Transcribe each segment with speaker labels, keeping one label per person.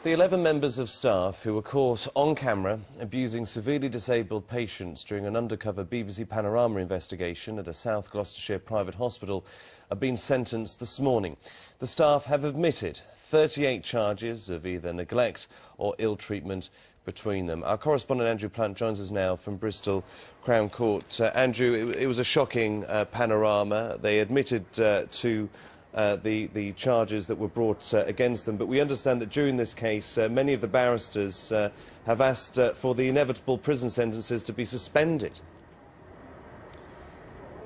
Speaker 1: The 11 members of staff who were caught on camera abusing severely disabled patients during an undercover BBC Panorama investigation at a South Gloucestershire private hospital have been sentenced this morning. The staff have admitted 38 charges of either neglect or ill treatment between them. Our correspondent Andrew Plant joins us now from Bristol Crown Court. Andrew, it was a shocking panorama. They admitted to the charges that were brought against them, but we understand that during this case many of the barristers have asked for the inevitable prison sentences to be suspended.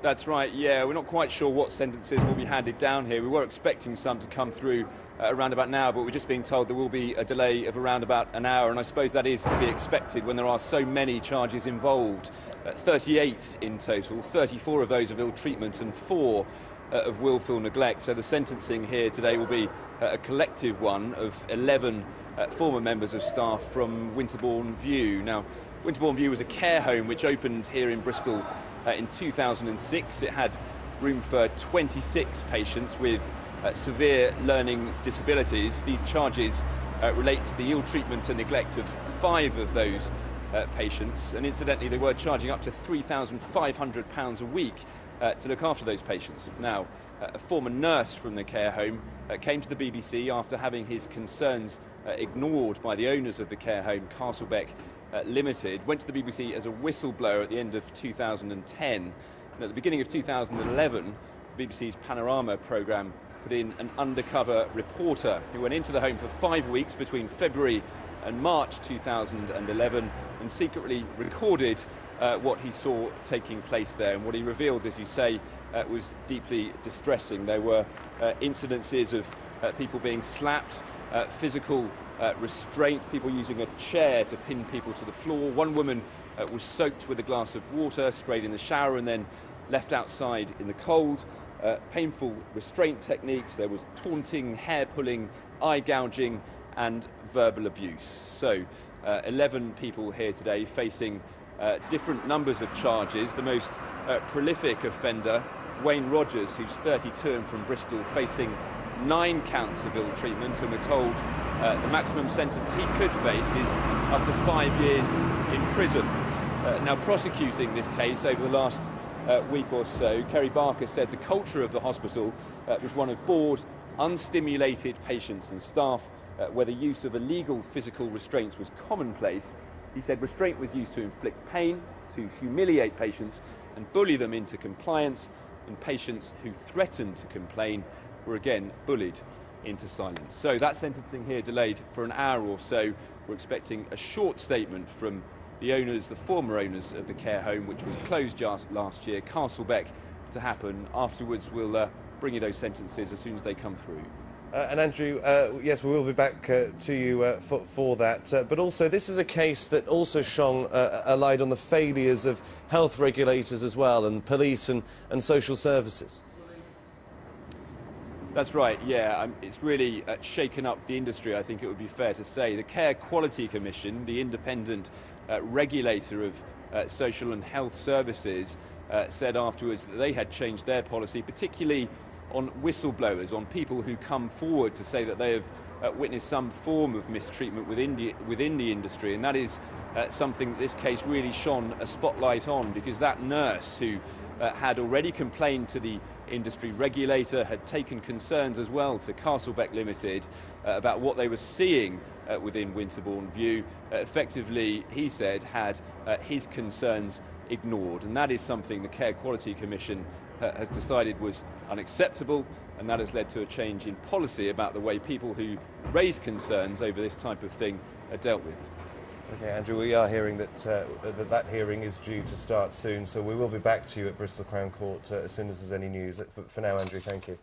Speaker 2: That's right, yeah. We're not quite sure what sentences will be handed down here. We were expecting some to come through around about now, but we're just being told there will be a delay of around about an hour, and I suppose that is to be expected when there are so many charges involved. 38 in total, 34 of those of ill treatment and 4 of willful neglect. So the sentencing here today will be a collective one of 11 former members of staff from Winterbourne View. Now, Winterbourne View was a care home which opened here in Bristol in 2006. It had room for 26 patients with severe learning disabilities. These charges relate to the ill treatment and neglect of 5 of those patients, and incidentally they were charging up to £3,500 a week to look after those patients. Now, a former nurse from the care home came to the BBC after having his concerns ignored by the owners of the care home, Castlebeck Limited, went to the BBC as a whistleblower at the end of 2010. And at the beginning of 2011, BBC's Panorama programme put in an undercover reporter who went into the home for 5 weeks between February and March 2011 and secretly recorded what he saw taking place there. And what he revealed, as you say, was deeply distressing. There were incidences of people being slapped, physical restraint, people using a chair to pin people to the floor. One woman was soaked with a glass of water, sprayed in the shower and then left outside in the cold. Painful restraint techniques. There was taunting, hair pulling, eye gouging and verbal abuse. So 11 people here today facing different numbers of charges. The most prolific offender, Wayne Rogers, who's 32 and from Bristol, facing 9 counts of ill treatment, and we're told the maximum sentence he could face is up to 5 years in prison. Now, prosecuting this case over the last week or so, Kerry Barker said the culture of the hospital was one of bored, unstimulated patients and staff, where the use of illegal physical restraints was commonplace. He said restraint was used to inflict pain, to humiliate patients and bully them into compliance, and patients who threatened to complain were again bullied into silence. So that sentencing here delayed for an hour or so. We're expecting a short statement from the owners, the former owners of the care home, which was closed just last year, Castlebeck, to happen. Afterwards, we'll bring you those sentences as soon as they come through.
Speaker 1: And Andrew, yes, we will be back to you for that. But also, this is a case that also shone a light on the failures of health regulators as well, and police and social services.
Speaker 2: That's right, yeah. It's really shaken up the industry, I think it would be fair to say. The Care Quality Commission, the independent regulator of social and health services, said afterwards that they had changed their policy, particularly on whistleblowers, on people who come forward to say that they have witnessed some form of mistreatment within the industry. And that is something that this case really shone a spotlight on, because that nurse who had already complained to the industry regulator had taken concerns as well to Castlebeck Limited about what they were seeing within Winterbourne View. Effectively, he said, had his concerns ignored, and that is something the Care Quality Commission has decided was unacceptable, and that has led to a change in policy about the way people who raise concerns over this type of thing are dealt with.
Speaker 1: Okay, Andrew, we are hearing that that hearing is due to start soon, so we will be back to you at Bristol Crown Court as soon as there's any news. For now, Andrew, thank you.